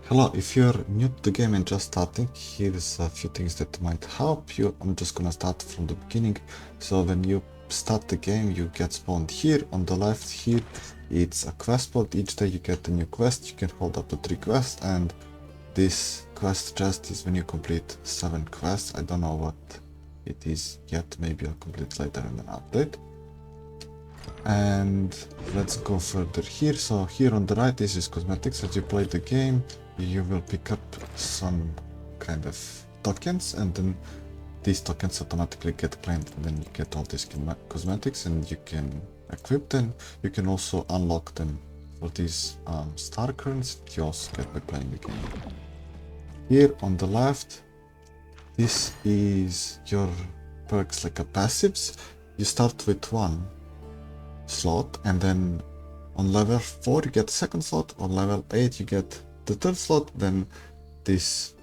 Hello, if you're new to the game and just starting, here's a few things that might help you. I'm just gonna start from the beginning. So when you start the game, you get spawned here. On the left here, it's a quest board. Each day you get a new quest. You can hold up to 3 quests, and this quest chest is when you complete 7 quests. I don't know what it is yet. Maybe I'll complete later in an update. And let's go further here. So here on the right, this is cosmetics. As you play the game, you will pick up some kind of tokens, and then these tokens automatically get claimed, and then you get all these cosmetics, and you can equip them. You can also unlock them for these star currents that you also get by playing the game. Here on the left, this is your perks, like a passives. You start with 1 slot, and then on level 4 you get the second slot, on level 8 you get the third slot, then this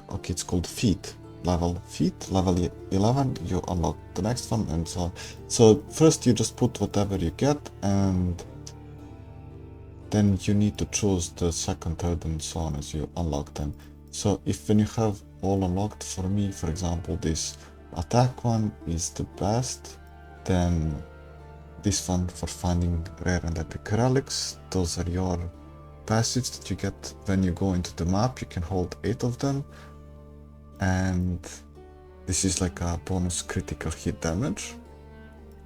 okay, it's called feat, level 11 you unlock the next one, and so on. So first you just put whatever you get, and then you need to choose the second, third, and so on as you unlock them. So if when you have all unlocked, for me for example this attack one is the best, then this one for finding rare and epic relics, those are your passives that you get when you go into the map. You can hold 8 of them, and this is like a bonus critical hit damage.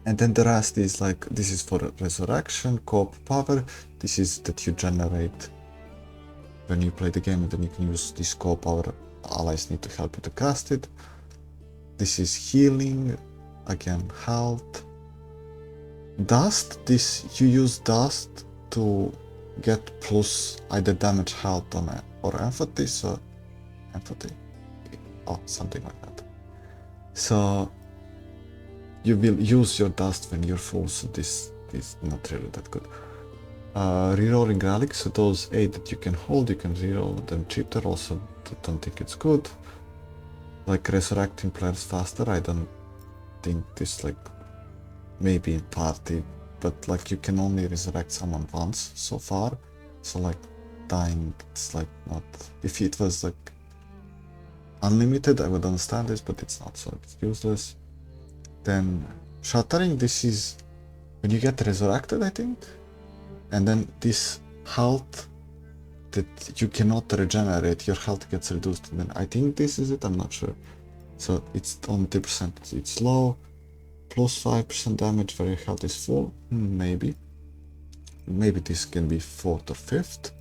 And then the rest is like, this is for resurrection, co-op power. This is that you generate when you play the game, and then you can use this co-op power. Allies need to help you to cast it. This is healing, again health. Dust, this you use dust to get plus either damage, health, or empathy. So empathy, oh, something like that. So you will use your dust when you're full, so this is not really that good. Rerolling relics, so those 8 that you can hold, you can reroll them cheaper. Also don't think it's good. Like resurrecting players faster, I don't think this, like maybe in party, but like you can only resurrect someone once so far. So like dying, it's like not, if it was like unlimited I would understand this, but it's not, so it's useless. Then shattering, this is when you get resurrected, I think, and then this health that you cannot regenerate, your health gets reduced, and then I think this is it, I'm not sure. So it's on 10%, it's low. Plus 5% damage where your health is full, maybe this can be 4th or 5th.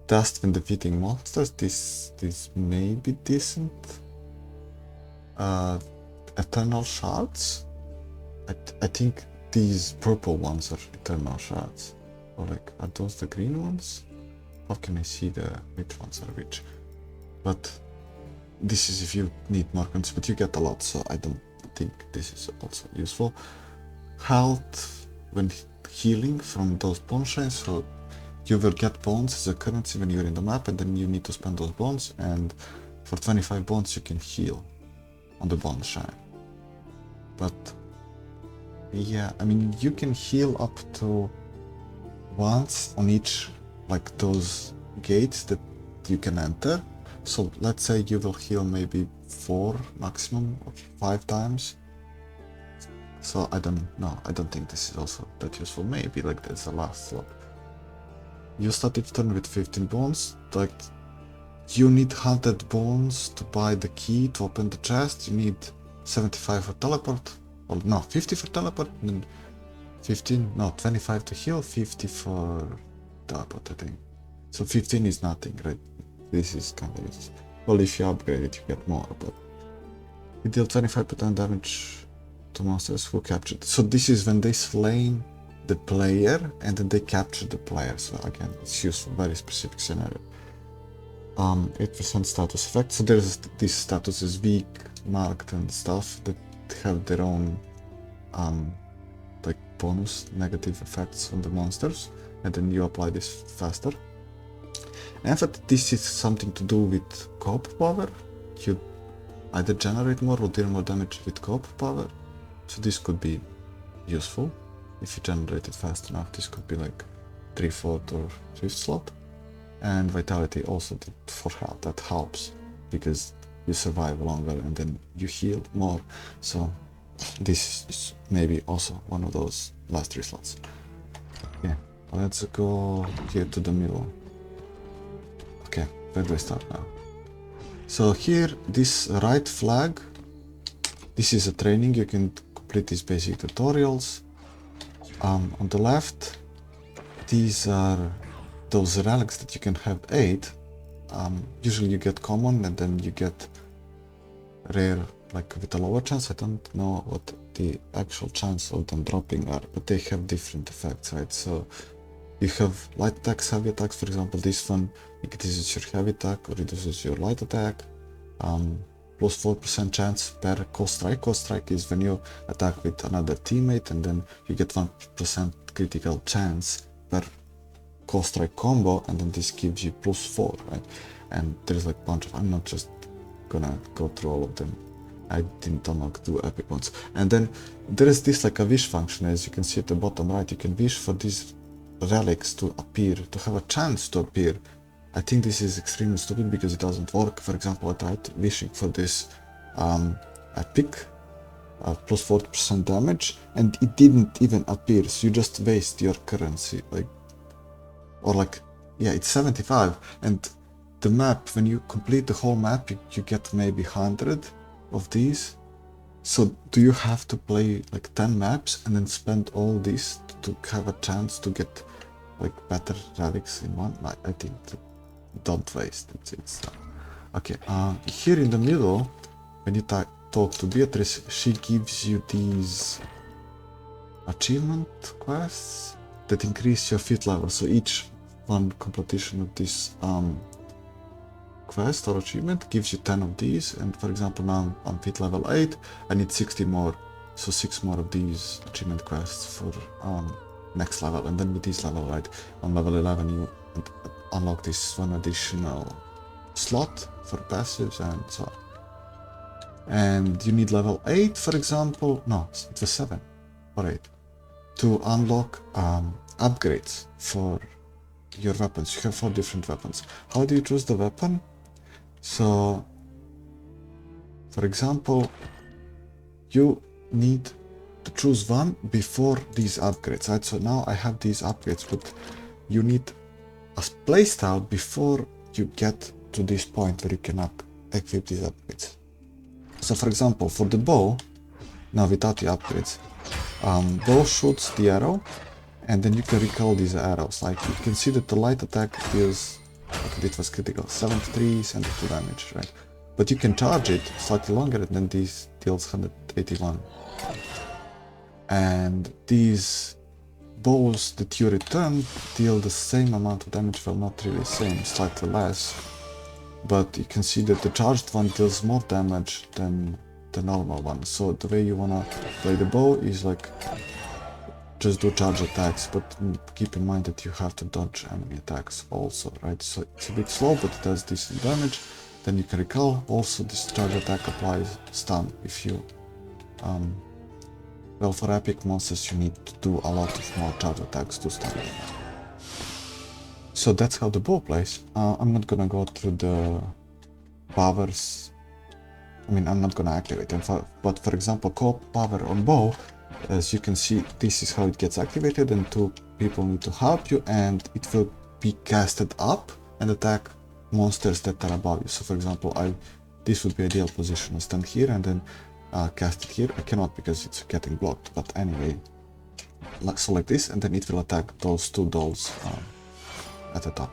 Dust when defeating monsters, this may be decent. Eternal shards, I think these purple ones are eternal shards, or like, are those the green ones? How can I see which ones are which? But this is if you need more coins, but you get a lot, so I don't think this is also useful. Health when healing from those bone shrines, so you will get bones as a currency when you're in the map, and then you need to spend those bones, and for 25 bones you can heal on the bone shrine. But yeah, I mean, you can heal up to once on each, like those gates that you can enter. So let's say you will heal maybe 4 maximum or 5 times. So I don't know, I don't think this is also that useful. Maybe like that's the last slot. You start each turn with 15 bones, like you need 100 bones to buy the key to open the chest. You need 75 for teleport, or no, 50 for teleport, and 25 to heal, 50 for teleport, I think. So 15 is nothing, right? This is kind of useless. Well, if you upgrade it, you get more, but you deal 25% damage to monsters who captured. So this is when they slain the player, and then they capture the player. So again, it's useful, very specific scenario. 8% status effect. So there's these statuses, weak, marked, and stuff that have their own like bonus negative effects on the monsters, and then you apply this faster. In fact, this is something to do with co-op power. You either generate more or deal more damage with co-op power. So this could be useful if you generate it fast enough. This could be like 3/4 or 5th slot. and vitality also for health. That helps because you survive longer and then you heal more. So this is maybe also one of those last 3 slots. Okay, let's go here to the middle. Okay, where do I start now? So here, this right flag, this is a training. You can complete these basic tutorials. On the left, these are those relics that you can have 8. Usually you get common and then you get rare, like with a lower chance. I don't know what the actual chance of them dropping are, but they have different effects, right? So you have light attacks, heavy attacks. For example, this one increases your heavy attack or reduces your light attack. Plus 4% chance per cold strike. Cold strike is when you attack with another teammate and then you get 1% critical chance per cold strike combo, and then this gives you plus 4, right? And there's like a bunch of, I'm not just gonna go through all of them. I didn't unlock 2 epic ones. And then there is this like a wish function, as you can see at the bottom right. You can wish for these relics to appear, to have a chance to appear. I think this is extremely stupid because it doesn't work. For example, I tried wishing for this epic plus 40% damage and it didn't even appear, so you just waste your currency, like, or like, yeah, it's 75, and the map, when you complete the whole map, you get maybe 100 of these. So do you have to play like 10 maps and then spend all this to have a chance to get like better relics in one? I think don't waste it. It's okay. Here in the middle, when you talk to Beatrice, she gives you these achievement quests that increase your feat level. So each one completion of this quest or achievement gives you 10 of these. And for example, now I'm feat level 8, I need 60 more, so 6 more of these achievement quests for next level. And then with this level, right, on level 11 you unlock this one additional slot for passives and so on. And you need level 8, for example, no, it was 7 or 8, to unlock upgrades for your weapons. You have 4 different weapons. How do you choose the weapon? So, for example, you need to choose one before these upgrades, right? So now I have these upgrades, but you need a playstyle before you get to this point where you can equip these upgrades. So for example, for the bow, now without the upgrades, bow shoots the arrow, and then you can recall these arrows. Like you can see that the light attack deals, okay, it was critical, 73, 72 damage, right? But you can charge it slightly longer, and then this deals 181. And these bows that you return deal the same amount of damage, well, not really the same, slightly less. But you can see that the charged one deals more damage than the normal one. So the way you wanna play the bow is like just do charge attacks, but keep in mind that you have to dodge enemy attacks also, right? So it's a bit slow, but it does decent damage. Then you can recall. Also, this charge attack applies stun if you well, for epic monsters you need to do a lot of more charge attacks to stun them. So that's how the bow plays. I'm not gonna go through the powers. I mean, I'm not gonna activate them, but for example, co-op power on bow, as you can see, this is how it gets activated, and 2 people need to help you, and it will be casted up and attack monsters that are above you. So for example, this would be ideal position. I stand here and then cast it here. I cannot because it's getting blocked, but anyway, so like this, and then it will attack those 2 dolls at the top.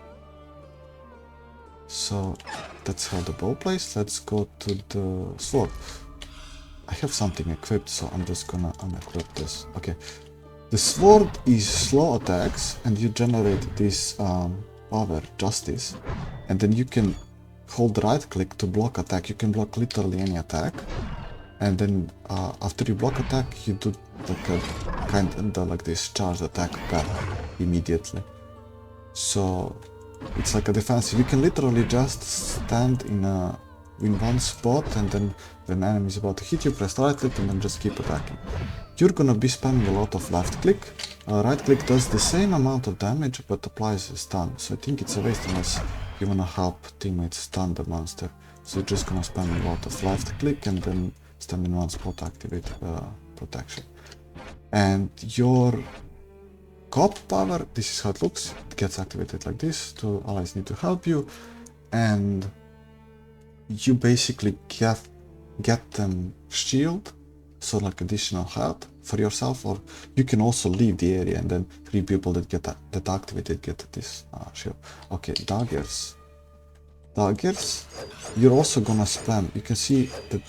So that's how the bow plays. Let's go to the sword. I have something equipped, so I'm just gonna unequip this. Okay, the sword is slow attacks, and you generate this power, justice, and then you can hold right click to block attack. You can block literally any attack, and then after you block attack, you do like a kind of like this charge attack back immediately. So it's like a defensive. You can literally just stand in a in one spot, and then when an enemy is about to hit you, press right click and then just keep attacking. You're gonna be spamming a lot of left click. Right click does the same amount of damage but applies a stun, so I think it's a waste unless you wanna help teammates stun the monster. So you're just gonna spam a lot of left click and then stand in one spot, activate protection. And your cop power, this is how it looks. It gets activated like this. Two allies need to help you, and you basically get them shield, so like additional health for yourself, or you can also leave the area and then 3 people that activated get this shield. Okay, daggers, you're also gonna spam. You can see that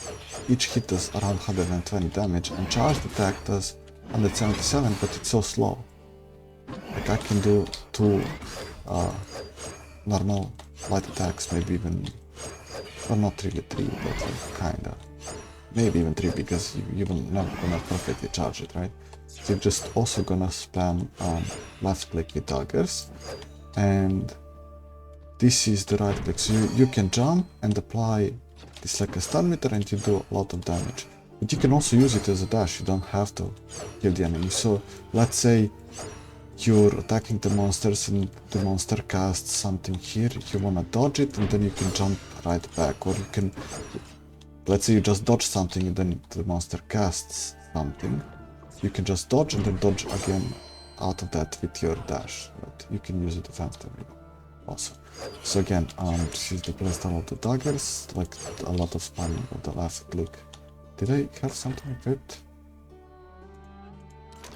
each hit does around 120 damage, and charged attack does 177, but it's so slow. Like I can do 2 normal light attacks, maybe even, well, not really 3, but like kinda. Maybe even 3, because you will never gonna perfectly charge it, right? So you're just also gonna spam left click with daggers, and this is the right click. So you can jump and apply this like a stun meter, and you do a lot of damage. But you can also use it as a dash. You don't have to kill the enemy. So let's say you're attacking the monsters and the monster casts something here. You wanna dodge it, and then you can jump right back, or you can. Let's say you just dodge something and then the monster casts something. You can just dodge and then dodge again out of that with your dash. But you can use it defensively also. So again, this is the playstyle of the daggers, like a lot of spamming of the left click. Did I have something equipped?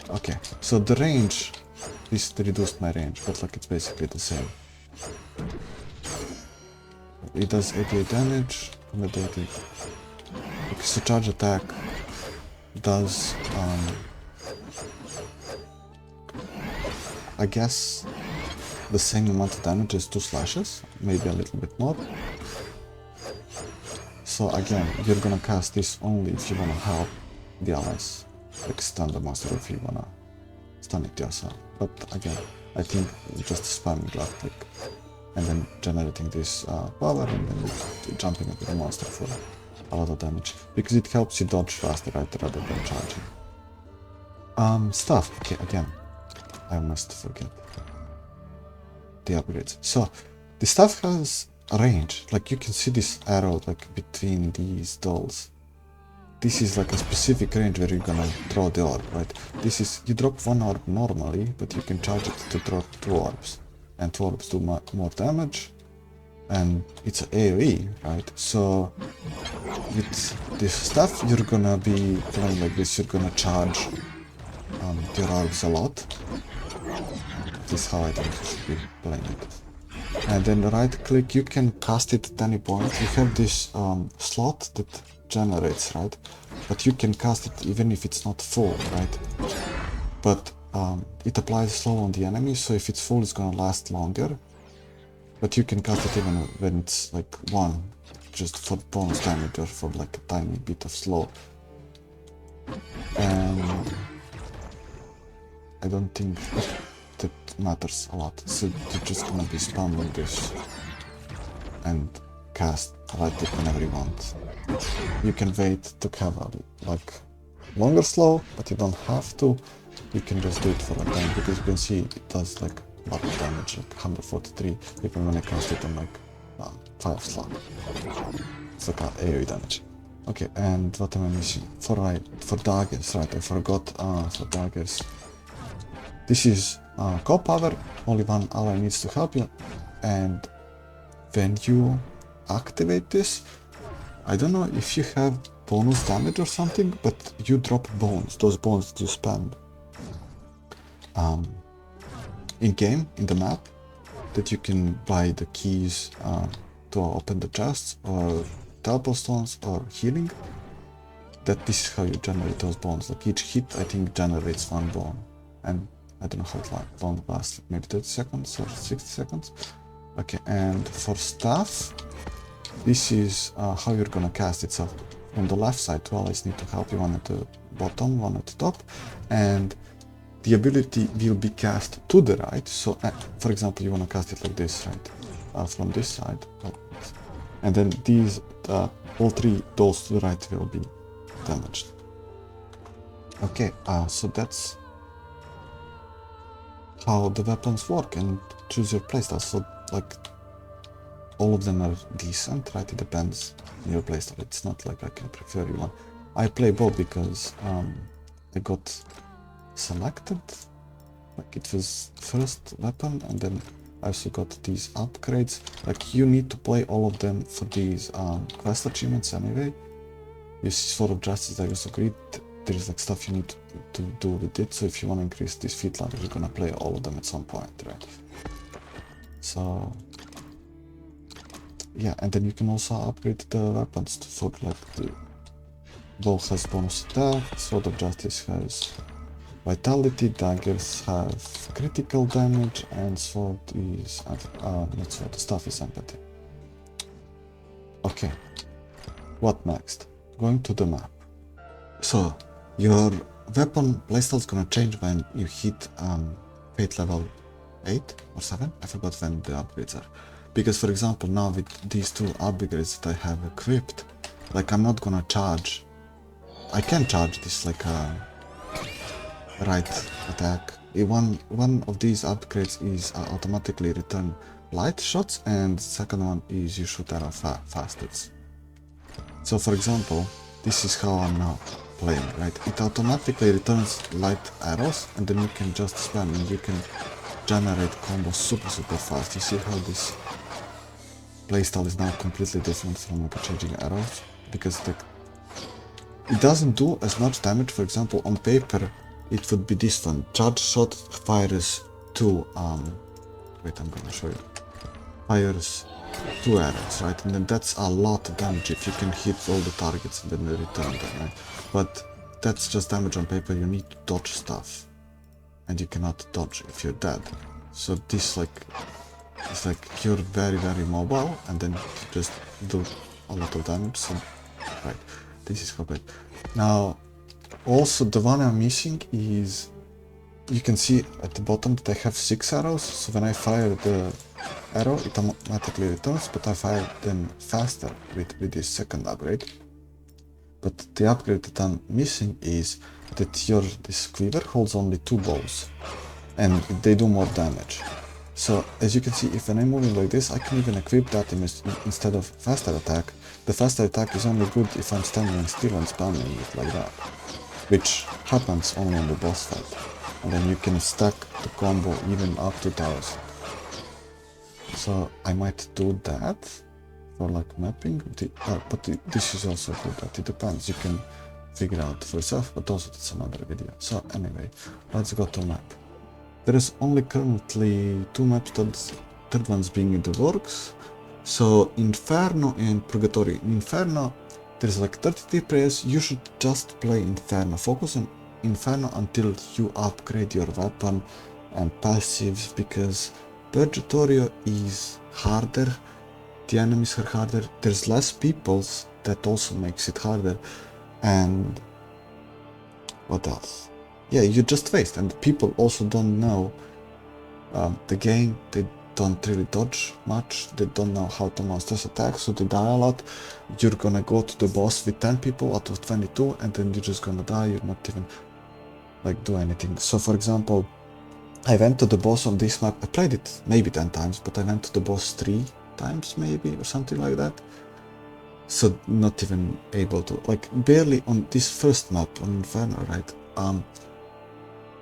Okay, so the range, this reduced my range, but like it's basically the same. It does 88 damage, 180. Okay, so charge attack does, I guess, the same amount of damage as 2 slashes, maybe a little bit more. So again, you're gonna cast this only if you wanna help the allies, like stun the monster if you wanna stun it yourself. But again, I think just spamming left click and then generating this power and then jumping into the monster for a lot of damage, because it helps you dodge faster, right, rather than charging. Stuff. Okay, again, I must forget the upgrades. So the stuff has a range. Like you can see this arrow like between these dolls. This is like a specific range where you're gonna throw the orb, right? This is, you drop 1 orb normally, but you can charge it to drop 2 orbs, and 2 orbs do more damage, and it's AoE, right? So with this stuff, you're gonna be playing like this. You're gonna charge your orbs a lot. This is how I think you should be playing it. And then right click, you can cast it at any point. You have this slot that generates, right? But you can cast it even if it's not full, right? But it applies slow on the enemy, so if it's full, it's gonna last longer. But you can cast it even when it's like 1, just for bonus damage or for like a tiny bit of slow. And I don't think that matters a lot. So you're just gonna be spamming this and cast right click whenever you want. You can wait to have a like longer slow, but you don't have to. You can just do it for a time, because you can see it does like a lot of damage, like 143, even when I cast it on like 5 slot. It's like AoE damage. Okay, and what am I missing? For daggers, right, I forgot, for daggers. This is core power, only 1 ally needs to help you, and when you activate this, I don't know if you have bonus damage or something, but you drop bones, those bones that you spend in game, in the map, that you can buy the keys to open the chests, or teleport stones, or healing. That this is how you generate those bones. Like each hit, I think, generates 1 bone, and I don't know how long lasts, maybe 30 seconds or 60 seconds. Okay, and for stuff, this is how you're gonna cast it. So on the left side, 2 allies need to help you, 1 at the bottom, 1 at the top, and the ability will be cast to the right. So for example, you wanna cast it like this, right, from this side, and then these all three those to the right will be damaged. Okay, so that's how the weapons work, and choose your playstyle. So like all of them are decent, right? It depends on your playstyle. It's not like I can prefer you one. I play both because I got selected. Like it was first weapon, and then I also got these upgrades. Like you need to play all of them for these quest achievements anyway. You see Sword of Justice, I also agreed. There is like stuff you need to do with it. So if you want to increase this feat level, you're gonna play all of them at some point, right? So yeah, and then you can also upgrade the weapons to sort like the bow has bonus attack, Sword of Justice has vitality, daggers have critical damage, and sword is not sword, the staff is empathy. Okay, what next? Going to the map. So your weapon playstyle is gonna change when you hit fate level 8 or 7. I forgot when the upgrades are. Because for example now with these two upgrades that I have equipped, like I'm not gonna charge. I can charge this like a right attack. One of these upgrades is automatically return light shots, and the second one is you shoot arrow faster. So for example, this is how I'm now playing, right? It automatically returns light arrows, and then you can just spam and you can generate combos super fast. You see how this playstyle is now completely different from like changing arrows, because it doesn't do as much damage. For example, on paper it would be this one. Charge shot fires two wait, I'm gonna show you. Fires 2 arrows, right? And then that's a lot of damage if you can hit all the targets and then they return them, right? But that's just damage on paper. You need to dodge stuff, and you cannot dodge if you're dead. So this it's like you're very mobile, and then you just do a lot of damage. So right, this is correct. Now also the one I'm missing is, you can see at the bottom that I have 6 arrows. So when I fire the arrow, it automatically returns, but I fire them faster with this second upgrade. But the upgrade that I'm missing is that this quiver holds only 2 bows, and they do more damage. So as you can see, if when I'm moving like this, I can even equip that instead of faster attack. The faster attack is only good if I'm standing still and spamming it like that, which happens only on the boss fight. And then you can stack the combo even up to 1000. So I might do that for like mapping, but this is also good. That it depends. You can figure out for yourself, but also that's another video. So anyway, let's go to map. There is only currently 2 maps, third one's being in the works. So Inferno and Purgatory. In Inferno, there's like 33 players. You should just play Inferno. Focus on Inferno until you upgrade your weapon and passives, because Purgatorio is harder, the enemies are harder, there's less peoples, that also makes it harder, and what else? Yeah, you just waste, and people also don't know the game. They don't really dodge much, they don't know how to monsters attack, so they die a lot. You're gonna go to the boss with 10 people out of 22, and then you're just gonna die. You're not even like do anything. So for example, I went to the boss on this map. I played it maybe 10 times, but I went to the boss 3 times maybe, or something like that. So not even able to, like barely on this first map on Inferno, right?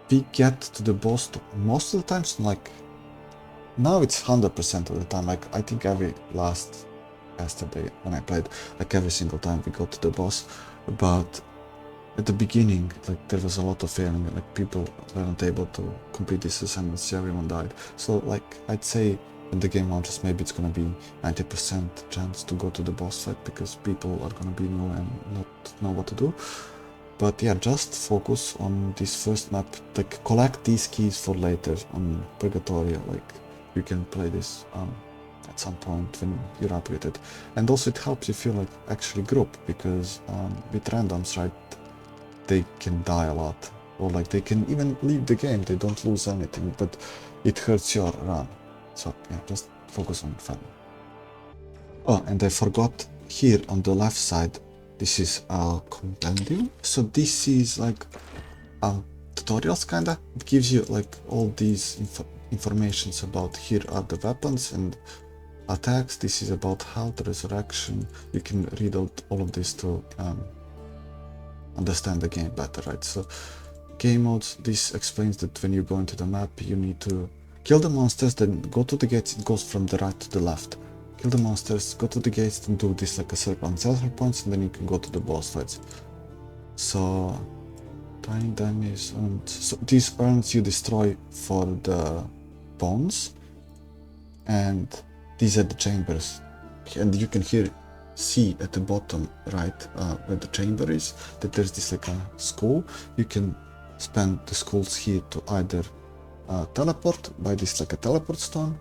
We get to the boss most of the times, like now it's 100% of the time. Like I think yesterday when I played, like every single time we got to the boss, but at the beginning, like there was a lot of failing, like people weren't able to complete this assignment, everyone died. So like I'd say when the game launches, maybe it's gonna be 90% chance to go to the boss fight, because people are gonna be new and not know what to do. But yeah, just focus on this first map, like collect these keys for later on Purgatorio. Like you can play this at some point when you're upgraded. And also it helps if you like actually group, because with randoms, right, they can die a lot, or like they can even leave the game, they don't lose anything, but it hurts your run. So yeah, just focus on fun. Oh, and I forgot here on the left side, this is a compendium. So this is like tutorials kinda. It gives you like all these informations about here are the weapons and attacks. This is about health, resurrection. You can read out all of this to understand the game better, right? So game modes, this explains that when you go into the map, you need to kill the monsters, then go to the gates. It goes from the right to the left. Kill the monsters, go to the gates, and do this like a circle and center points, and then you can go to the boss fights. So tiny damage, and so these urns you destroy for the bones, and these are the chambers, and you can here see at the bottom right where the chamber is that there's this like a skull. You can spend the skulls here to either teleport, buy this like a teleport stone,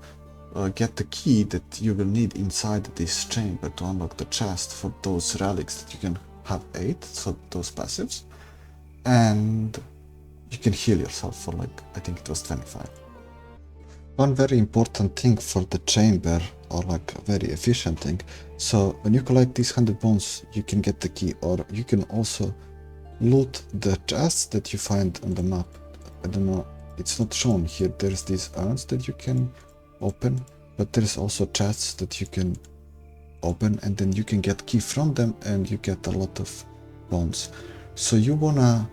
get the key that you will need inside this chamber to unlock the chest for those relics that you can have 8, so those passives, and you can heal yourself for like, I think it was 25. One very important thing for the chamber, or like a very efficient thing, so when you collect these 100 bones, you can get the key, or you can also loot the chests that you find on the map. I don't know, it's not shown here. There's these urns that you can open, but there's also chests that you can open, and then you can get key from them, and you get a lot of bones. So you wanna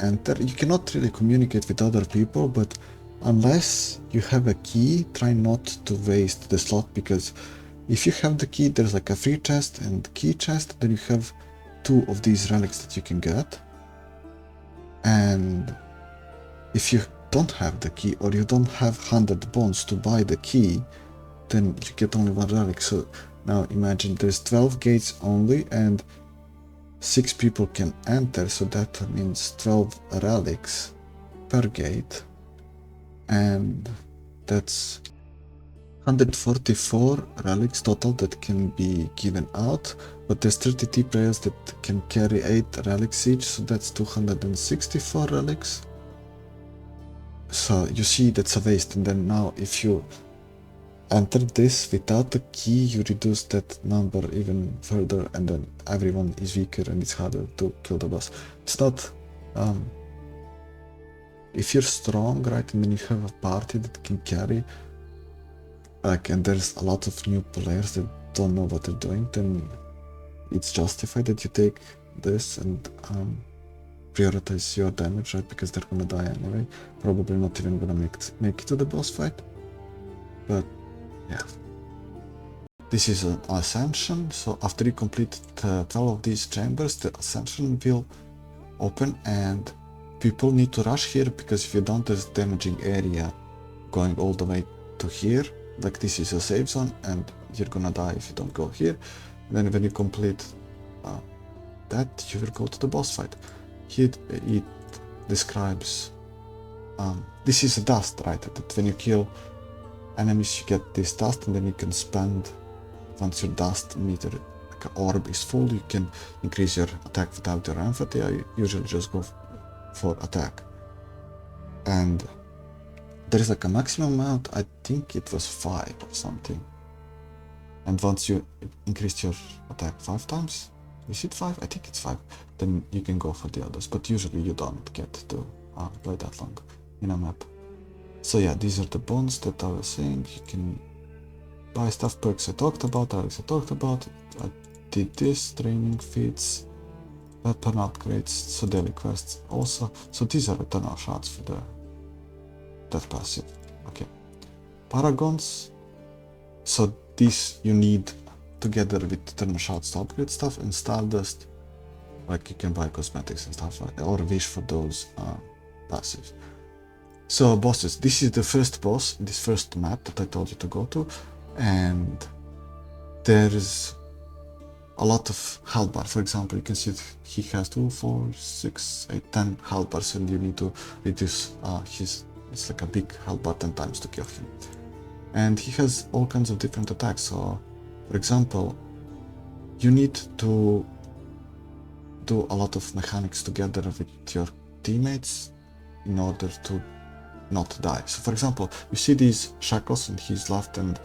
enter. You cannot really communicate with other people, but unless you have a key, try not to waste the slot, because if you have the key, there's like a free chest and key chest, then you have 2 of these relics that you can get. And if you don't have the key, or you don't have 100 bones to buy the key, then you get only 1 relic. So now imagine there's 12 gates only, and 6 people can enter, so that means 12 relics per gate, and that's 144 relics total that can be given out, but there's 32 players that can carry 8 relics each, so that's 264 relics. So you see, that's a waste. And then now if you enter this without the key, you reduce that number even further, and then everyone is weaker and it's harder to kill the boss. It's not if you're strong, right, and then you have a party that can carry, like, and there's a lot of new players that don't know what they're doing, then it's justified that you take this and prioritize your damage, right, because they're gonna die anyway, probably not even gonna make it to the boss fight. But yeah, this is an ascension, so after you complete 12 of these chambers, the ascension will open, and people need to rush here, because if you don't, there's a damaging area going all the way to here. Like, this is a safe zone, and you're gonna die if you don't go here. And then when you complete that, you will go to the boss fight. Here it describes, this is a dust, right, that when you kill enemies you get this dust, and then you can spend, once your dust meter, like an orb is full, you can increase your attack without your empathy. I usually just go for attack, and there is like a maximum amount. I think it was 5 or something, and once you increase your attack 5 times, is it 5? I think it's 5, then you can go for the others, but usually you don't get to play that long in a map. So yeah, these are the bonds that I was saying. You can buy stuff, perks I talked about, Alex I talked about. I did this, training feats, weapon upgrades, so daily quests also. So these are eternal shots for that passive. Okay, paragons. So these you need together with eternal shots to upgrade stuff, and stardust, like you can buy cosmetics and stuff like that, or wish for those passives. So bosses, this is the first boss in this first map that I told you to go to, and there's a lot of health bar. For example, you can see he has 2, 4, 6, 8, 10 health bars, and you need to reduce it's like a big health bar 10 times to kill him. And he has all kinds of different attacks. So for example, you need to do a lot of mechanics together with your teammates in order to not die. So for example, you see these shackles in his left and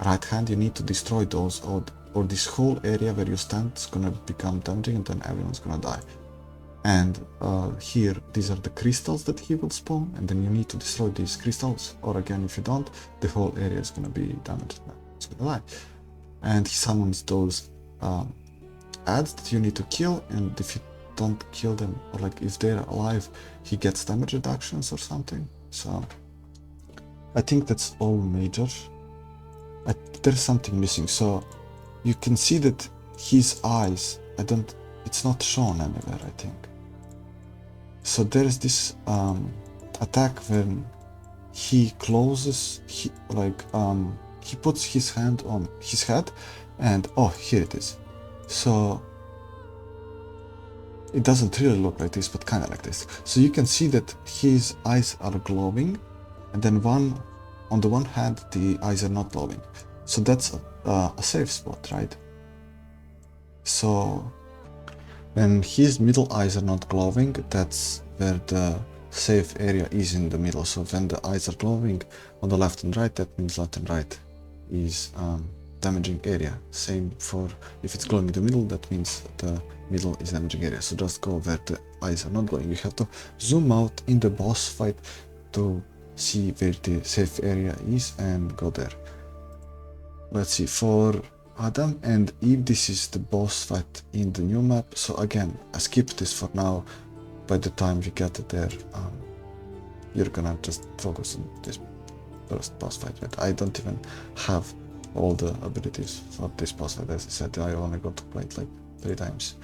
right hand, you need to destroy those, or or this whole area where you stand is gonna become damaging, and then everyone's gonna die. And here, these are the crystals that he will spawn, and then you need to destroy these crystals, or again, if you don't, the whole area is gonna be damaged, it's gonna die. And he summons those ads that you need to kill, and if you don't kill them, or like if they're alive, he gets damage reductions or something. So I think that's all major. There's something missing. So you can see that his eyes, it's not shown anywhere, I think. So there's this attack when he closes, he puts his hand on his head, and oh, here it is. So it doesn't really look like this, but kind of like this. So you can see that his eyes are glowing, and then on the one hand, the eyes are not glowing. So that's a safe spot, right? So when his middle eyes are not glowing, that's where the safe area is in the middle. So when the eyes are glowing on the left and right, that means left and right is damaging area. Same for if it's glowing in the middle, that means the middle is damaging area. So just go where the eyes are not glowing. You have to zoom out in the boss fight to see where the safe area is and go there. Let's see, for Adam and Eve, this is the boss fight in the new map. So again, I skipped this for now. By the time we get there, you're gonna just focus on this first boss fight. Right? I don't even have all the abilities for this boss fight. As I said, I only got to play it like 3 times.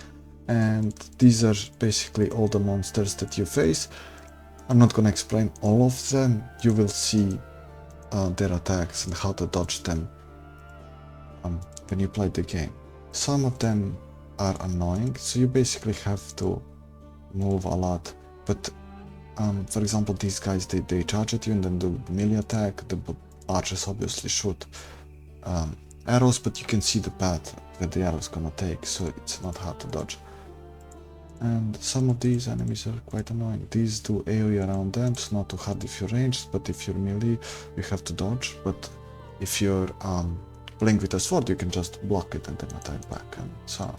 And these are basically all the monsters that you face. I'm not gonna explain all of them. You will see their attacks and how to dodge them when you play the game. Some of them are annoying, so you basically have to move a lot. But for example, these guys, they charge at you and then do melee attack. The archers obviously shoot arrows, but you can see the path where the arrow is gonna take, so it's not hard to dodge. And some of these enemies are quite annoying. These do AoE around them, so not too hard if you're ranged, but if you're melee, you have to dodge. But if you're playing with a sword, you can just block it and then attack back, and so on.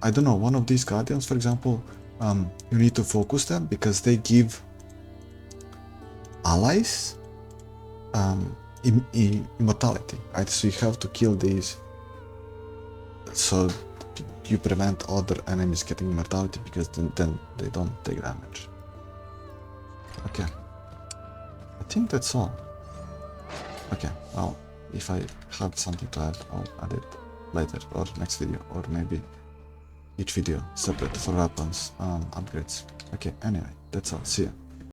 I don't know, one of these guardians, for example, you need to focus them because they give allies immortality, right? So you have to kill these so you prevent other enemies getting immortality, because then they don't take damage. Okay, I think that's all. Okay, well, if I have something to add, I'll add it later or next video, or maybe each video separate for weapons upgrades. Okay, anyway, that's all. See ya.